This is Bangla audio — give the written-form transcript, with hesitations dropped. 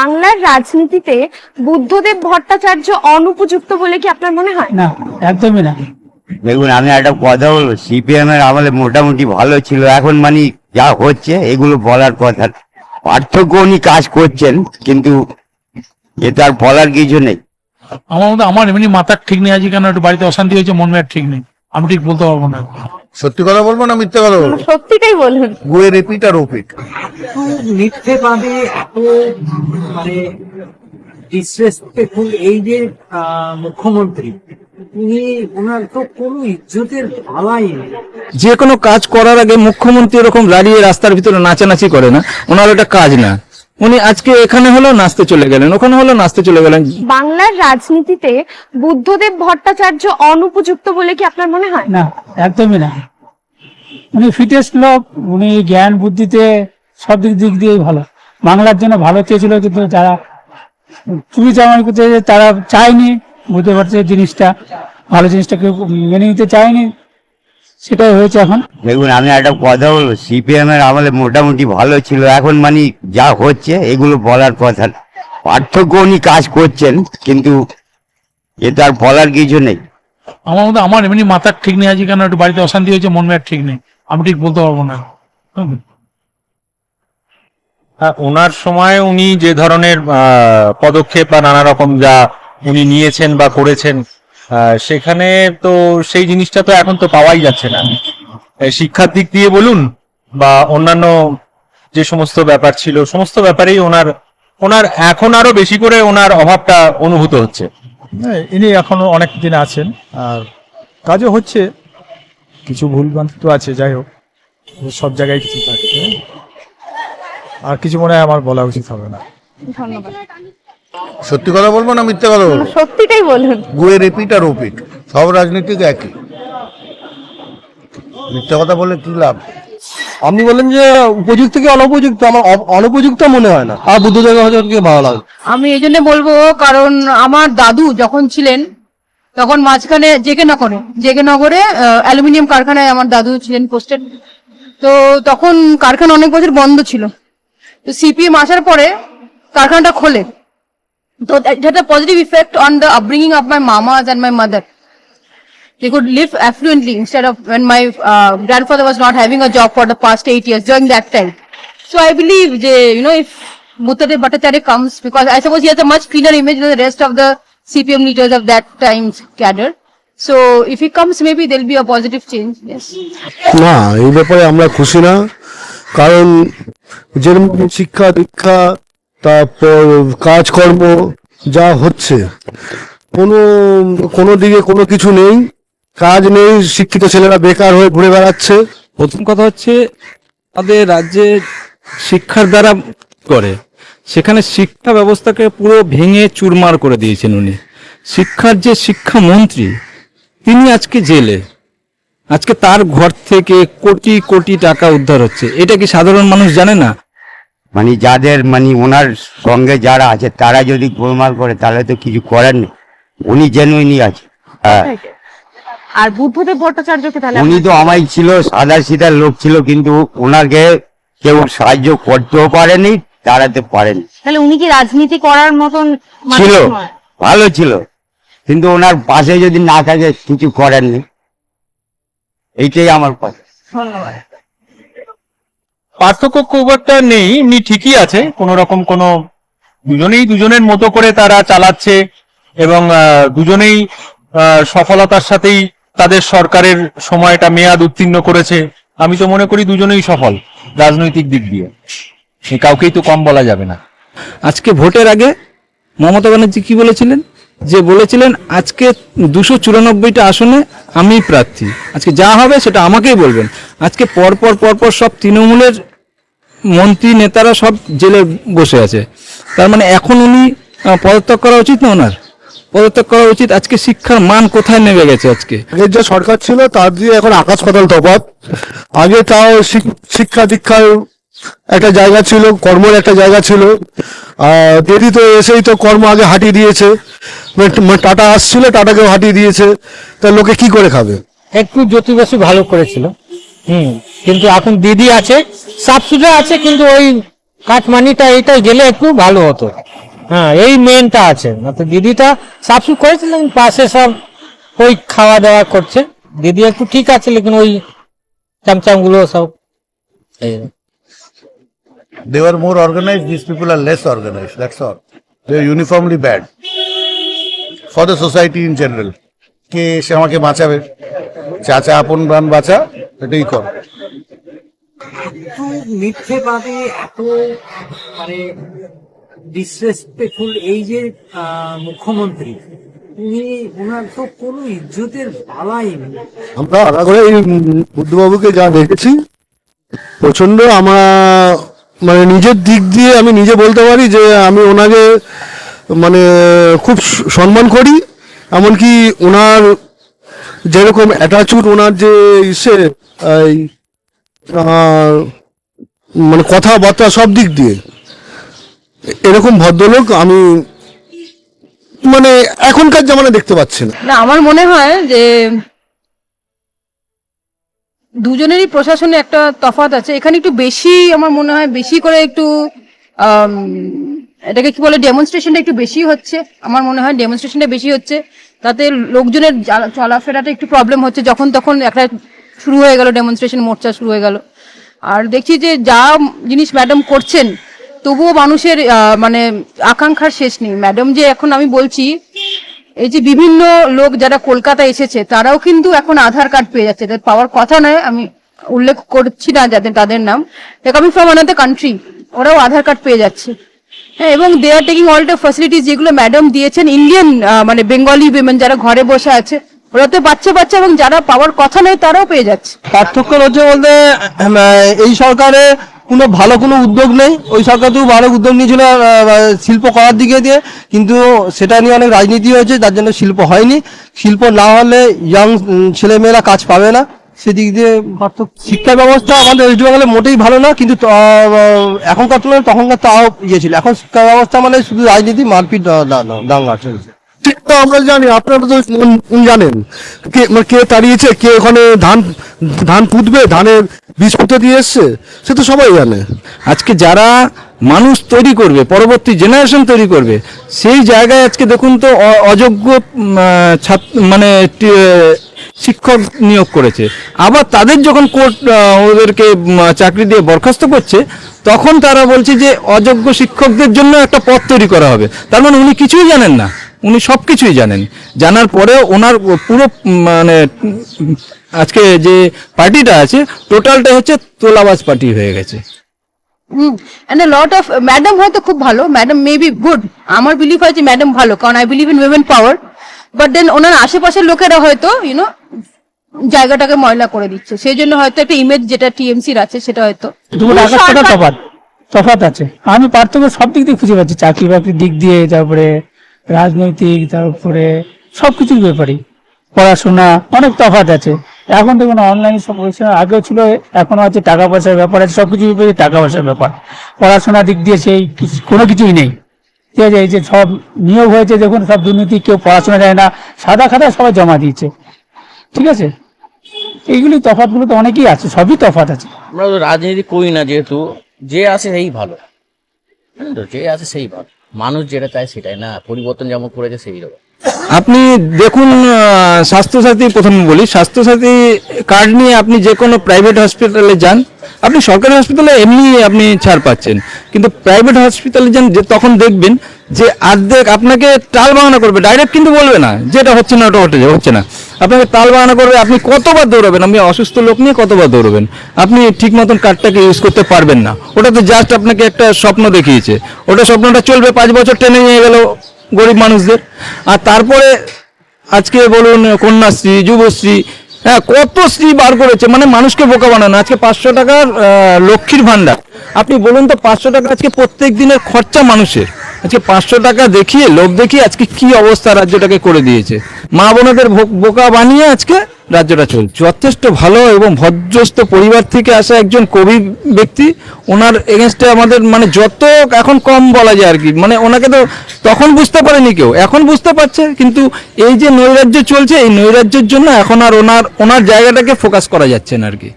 বাংলার রাজনীতিতে বুদ্ধদেব ভট্টাচার্য অনুপযুক্ত বলে কি আপনার মনে হয়? না, একদমই না। দেখুন, আমি একটা কথা বলবো, সিপিএম এর আমলে মোটামুটি ভালো ছিল, এখন মানে যা হচ্ছে এগুলো বলার কথা না। পার্থক্য উনি কাজ করছেন, কিন্তু এটা আর বলার কিছু নেই। আমার মতো আমার এমনি মাথার ঠিক নেই, আজকে কেন একটু বাড়িতে অশান্তি হয়েছে, মন মেয়ার ঠিক নেই, আমি ঠিক বলতে পারবো না। সত্যি কথা বলবো না মিথ্যে কথা বলবো? সত্যিটাই বলুন। গুয়ের রিপিট আর ওপিট। মিথ্যে বাদে এত মানে ডিসরেসপেক্টফুল এই যে মুখ্যমন্ত্রী, ওনার তো কোনো ইজ্জতের ভালাই নেই। যে কোনো কাজ করার আগে মুখ্যমন্ত্রী এরকম দাঁড়িয়ে রাস্তার ভিতরে নাচানাচি করে না, ওনার ওটা কাজ না। উনি আজকে এখানে হলো নাচতে চলে গেলেন, ওখানে হলো নাচতে চলে গেলেন। বাংলার রাজনীতিতে বুদ্ধদেব ভট্টাচার্য অনুপযুক্ত বলে কি আপনার মনে হয়? না, একদমই না। উনি ফিটেস্ট লোক, উনি জ্ঞান বুদ্ধিতে সব দিক দিয়েই ভালো, বাংলার জন্য ভালো চেয়েছিল, কিন্তু যারা চুরি চামারি করতে তারা চায়নি, বুঝতে পারছে জিনিসটা, ভালো জিনিসটা কেউ মেনে নিতে চায়নি, সেটাই হয়েছে এখন। দেখুন, আমি একটা কথা বলবো, সিপিএম এর আমলে মোটামুটি ভালো ছিল, এখন মানে যা হচ্ছে এগুলো বলার কথা না। পার্থক্য উনি কাজ করছেন, কিন্তু এটা আর বলার কিছু নেই। আমার মতো আমার এমনি মাথার ঠিক নেই, আজকে কেন একটু বাড়িতে অশান্তি হয়েছে, মন মেয়ার ঠিক নেই, আমি ঠিক বলতে পারবো না। হ্যাঁ, ওনার সময় উনি যে ধরনের পদক্ষেপ বা নানা রকম যা উনি নিয়েছেন বা করেছেন, সেখানে তো সেই জিনিসটা তো এখন তো পাওয়াই যাচ্ছে না। শিক্ষার দিক দিয়ে বলুন বা অন্যান্য যে সমস্ত ব্যাপার ছিল, সমস্ত ব্যাপারেই ওনার ওনার এখন আরো বেশি করে ওনার অভাবটা অনুভূত হচ্ছে। ইনি এখনো অনেক দিন আছেন, আর কাজও হচ্ছে, কিছু ভুলভ্রান্তি তো আছে, যাই হোক সব জায়গায় কিছু থাকে, আর কিছু মনে হয় আমার বলা উচিত হবে না। ধন্যবাদ। সত্যি কথা বলবো না মিথ্যে কথা বলবো? সত্যিটাই বলুন। গুয়ের রিপিট আর ওপিট, সব রাজনীতিক একই। মিথ্যে কথা বলে কি লাভ? আপনি বলেন যে উপযুক্ত কি অনুপযুক্ত, আমার অনুপযুক্ত মনে হয় না, আর বুদ্ধদেব ভট্টাচার্যকে ভালো লাগে। আমি এই জন্য বলবো, কারণ আমার দাদু যখন ছিলেন তখন মাঝখানে জেকে নগরে অ্যালুমিনিয়াম কারখানায় আমার দাদু ছিলেন পোস্টেড। তো তখন কারখানা অনেক বছর বন্ধ ছিল, তো সিপিএম আসার পরে কারখানাটা খোলে। তো it had a positive effect on the upbringing of my mamas and my mother. They could live affluently instead of when my grandfather was not having a job for the past 8 years during that time. So I believe, if Buddhadev Bhattacharya comes, because I suppose he has a much cleaner image than the rest of the CPM leaders of that time's cadre. So if he comes, maybe there'll be a positive change. Yes. না, এই ব্যাপারে আমরা খুশি না, কারণ যেরকম শিক্ষা দীক্ষা, তারপর কাজকর্ম যা হচ্ছে, কোনো দিকে কোনো কিছু নেই, কাজ নেই, শিক্ষিত ছেলেরা বেকার হয়ে ঘুরে বেড়াচ্ছে। প্রথম কথা হচ্ছে, আমাদের রাজ্যে শিক্ষার দ্বারা করে, সেখানে শিক্ষা ব্যবস্থাকে পুরো ভেঙে চুরমার করে দিয়েছেন উনি। শিক্ষার যে শিক্ষামন্ত্রী, তিনি আজকে জেলে, আজকে তার ঘর থেকে কোটি কোটি টাকা উদ্ধার হচ্ছে, এটা কি সাধারণ মানুষ জানে না? মানে যাদের মানে ওনার সঙ্গে যারা আছে তারা যদি গোলমাল করে, তাহলে তো কিছু করার নেই। উনি জেনুইনই আছে। হ্যাঁ, আর বুদ্ধদেব ভট্টাচার্যকে তাহলে উনি তো আমায় ছিল, সাদা সিধা লোক ছিল, কিন্তু ওনাকে কেউ সাহায্য করতেও পারেনি, দাঁড়াতে পারেনি। তাহলে উনি কি রাজনীতি করার মতন মানুষ ছিল, নয়? ভালো ছিল, কিন্তু ওনার পাশে যদি না থাকে কিছু করার নেই। এইটাই আমার কথা। ধন্যবাদ। পার্থক্য খুব একটা নেই, এমনি ঠিকই আছে। কোন রকম দুজনেই দুজনের মতো করে তারা চালাচ্ছে, এবং দুজনেই সফলতার সাথেই তাদের সরকারের সময়টা মেয়াদ উত্তীর্ণ করেছে। আমি তো মনে করি দুজনেই সফল রাজনৈতিক দিক দিয়ে, কাউকেই তো কম বলা যাবে না। আজকে ভোটের আগে মমতা ব্যানার্জি কি বলেছিলেন? যে বলেছিলেন আজকে 294টা আসনে আমি প্রার্থী, আজকে যা হবে সেটা আমাকেই বলবেন। আজকে পরপর সব তৃণমূলের মন্ত্রী নেতারা সব জেলে বসে আছে, তার মানে এখন উনি পদত্যাগ করা উচিত না? ওনার পদত্যাগ করা উচিত। আজকে শিক্ষার মান কোথায় নেমে গেছে? আজকে আগের যে সরকার ছিল তার দিয়ে এখন আকাশ পাতাল তফাৎ। আগে তাও শিক্ষা দীক্ষার একটা জায়গা ছিল, কর্মের একটা জায়গা ছিল, দিদি তো এসেই তো কর্ম আগে হাঁটিয়ে দিয়েছে, টাটা আসছিল, টাটাকেও হাঁটিয়ে দিয়েছে, তা লোকে কি করে খাবে? একটু জ্যোতিবাসী ভালো করেছিল, কিন্তু এখন দিদি আছে, সাফ সুতরা আছে, কিন্তু ওই কাঠমানিটা এইটাই গেলে একটু ভালো হতো। হ্যাঁ এই মেনটা আছে না তো দিদিটা সাফসুফ করেছিলেন পাশে সব ওই খাওয়া দাওয়া করছে দিদি একটু ঠিক আছে লেকিন ওই চামচাম গুলো সব এই They were more organized, these people are less organized, that's all. They are uniformly bad for the society in general. কে এসে আমাকে বাঁচাবে? চাচা আপন প্রাণ বাঁচা, এটাই কর। এত মিথ্যেবাদী এত মানে ডিসরেসপেক্টফুল এই যে মুখ্যমন্ত্রী উনি ওনার তো কোনো ইজ্জতের বালাই নেই। আমরা আলাদা করে এই বুদ্ধবাবুকে যা দেখেছি প্রচন্ড আমার মানে নিজের দিক দিয়ে আমি নিজে বলতে পারি যে আমি ওনাকে মানে খুব সম্মান করি, এমনকি ওনার যেরকম অ্যাটাচুড ওনার যে ইসে এই মানে কথাবার্তা সব দিক দিয়ে এরকম ভদ্রলোক আমি মানে এখনকার জামানায় দেখতে পাচ্ছি না। না আমার মনে হয় যে দুজনেরই প্রশাসনে একটা তফাৎ আছে, এখানে একটু বেশি আমার মনে হয় বেশি করে একটু এটাকে কি বলে ডেমনস্ট্রেশনটা একটু বেশি হচ্ছে, আমার মনে হয় ডেমনস্ট্রেশনটা বেশি হচ্ছে, তাতে লোকজনের চলাফেরাটা একটু প্রবলেম হচ্ছে, যখন তখন একটা শুরু হয়ে গেল ডেমনস্ট্রেশন মোর্চা শুরু হয়ে গেল। আর দেখছি যে যা জিনিস ম্যাডাম করছেন তবুও মানুষের মানে আকাঙ্ক্ষার শেষ নেই। ম্যাডাম যে এখন আমি বলছি এই যে বিভিন্ন লোক যারা কলকাতা এসেছে তারাও কিন্তু এখন আধার কার্ড পেয়ে যাচ্ছে, পাওয়ার কথা নয়, আমি উল্লেখ করছি না যাদের তাদের নাম, কামিং ফ্রম আনাদার কান্ট্রি, ওরাও আধার কার্ড পেয়ে যাচ্ছে। হ্যাঁ, এবং they are taking all the facilities যেগুলো ম্যাডাম দিয়েছেন। ইন্ডিয়ান মানে বেঙ্গলি উইমেন যারা ঘরে বসে আছে ওরা তো বাচ্চা এবং যারা পাওয়ার কথা নয় তারাও পেয়ে যাচ্ছে। পার্থক্য হচ্ছে বলতে এই সরকারে কোনো ভালো কোনো উদ্যোগ নেই, ওই সরকার তো ভালো উদ্যোগ নিয়েছিল শিল্প করার দিকে দিয়ে, কিন্তু সেটা নিয়ে অনেক রাজনীতি হয়েছে, তার জন্য শিল্প হয়নি। শিল্প না হলে ইয়াং ছেলেমেয়েরা কাজ পাবে না, সেদিক দিয়ে পার্থক্য। শিক্ষা ব্যবস্থা আমাদের ওয়েস্ট বেঙ্গলে মোটেই ভালো না, কিন্তু এখনকার তুলনায় তখনকার তাও ইয়ে ছিল। এখন শিক্ষা ব্যবস্থা মানে শুধু রাজনীতি, মারপিট, দাঙ্গা চলছে। ঠিক তো আমরা জানি, আপনারা তো জানেন কে তাড়িয়েছে, কে ওখানে ধান পুঁতবে, ধানের বীজ পুঁতে দিয়ে এসছে, সে তো সবাই জানে। আজকে যারা মানুষ তৈরি করবে, পরবর্তী জেনারেশন তৈরি করবে, সেই জায়গায় আজকে দেখুন তো অযোগ্য মানে শিক্ষক নিয়োগ করেছে। আবার তাদের যখন কোর্ট ওদেরকে চাকরি দিয়ে বরখাস্ত করছে, তখন তারা বলছে যে অযোগ্য শিক্ষকদের জন্য একটা পথ তৈরি করা হবে। তার মানে উনি কিছুই জানেন না, উনি সব কিছুই জানেন। জানার পরেও ওনার পুরো মানে আজকে যে পার্টিটা আছে টোটালটা হচ্ছে তোলাবাজ পার্টি হয়ে গেছে। And a lot of madam হয়তো খুব ভালো, ম্যাডাম মে বি গুড, আমার বিলিভ হয় যে ম্যাডাম ভালো, কারণ I believe in women power, but then ওনার আশেপাশের লোকেরা হয়তো জায়গাটাকে ময়লা করে দিচ্ছে, সেই জন্য হয়তো একটা ইমেজ যেটা টিএমসির আছে সেটা হয়তো দুটো আকাশ পাতাল তফাৎ আছে। আমি পার্থক্য সব দিক দিয়ে খুঁজে পাচ্ছি, চাকরি বাকরির দিক দিয়ে, তারপরে রাজনৈতিক, তারপরে সবকিছুর ব্যাপারে পড়াশোনা অনেক তফাৎ আছে। এখন দেখুন অনলাইন সব হয়েছে, আগেও ছিল, এখনো আছে, টাকা পয়সার ব্যাপার আছে, সবকিছু ব্যাপারে টাকা পয়সার ব্যাপার। পড়াশোনার দিক দিয়ে সেই কোনো কিছুই নেই, ঠিক আছে। এই যে সব নিয়োগ হয়েছে দেখুন, সব দুর্নীতি, কেউ পড়াশোনা যায় না, সাদা খাতায় সবাই জমা দিয়েছে, ঠিক আছে। এইগুলি তফাৎগুলো তো অনেকই আছে, সবই তফাৎ আছে। আমরা তো রাজনীতি করি না, যেহেতু যে আছে সেই ভালো, তো যে আছে সেই ভালো, মানুষ যেটা চায় সেটাই না, পরিবর্তন যেমন করেছে সেই রকম। আপনি দেখুন স্বাস্থ্যসাথী, প্রথমে বলি স্বাস্থ্যসাথী কার্ড নিয়ে আপনি যে কোনো প্রাইভেট হসপিটালে যান, আপনি সরকারি হসপিটালে এমনি আপনি ছাড় পাচ্ছেন, কিন্তু প্রাইভেট হসপিটালে যান যে তখন দেখবেন যে অর্ধেক আপনাকে টাল বাহানা করবে, ডাইরেক্ট কিন্তু বলবে না যেটা হচ্ছে না ওটা হচ্ছে না, আপনাকে টাল বাহানা করবে। আপনি কতবার দৌড়াবেন, আপনি অসুস্থ লোক নিয়ে কতবার দৌড়াবেন, আপনি ঠিক মতন কার্ডটাকে ইউজ করতে পারবেন না। ওটা তো জাস্ট আপনাকে একটা স্বপ্ন দেখিয়েছে, ওটা স্বপ্নটা চলবে 5 বছর, টেনে নিয়ে গেল গরিব মানুষদের। আর তারপরে আজকে বলুন কন্যাশ্রী, যুবশ্রী, হ্যাঁ কত শ্রী বার করেছে, মানে মানুষকে বোকা বানানো। আজকে 500 টাকার লক্ষ্মীর ভান্ডার, আপনি বলুন তো 500 টাকা আজকে প্রত্যেক দিনের খরচা মানুষের, আজকে 500 টাকা দেখিয়ে লোভ দেখিয়ে আজকে কি অবস্থা রাজ্যটাকে করে দিয়েছে। মা বোনদের বোকা বানিয়ে আজকে রাজ্যটা চলছে। যথেষ্ট ভালো এবং ভদ্রস্থ পরিবার থেকে আসা একজন কবি ব্যক্তি, ওনার এগেনস্টে আমাদের মানে যত এখন কম বলা যায় আর কি, মানে ওনাকে তো তখন বুঝতে পারেনি কেউ, এখন বুঝতে পারছে। কিন্তু এই যে নৈরাজ্য চলছে, এই নৈরাজ্যের জন্য এখন আর ওনার জায়গাটাকে ফোকাস করা যাচ্ছে না আর কি।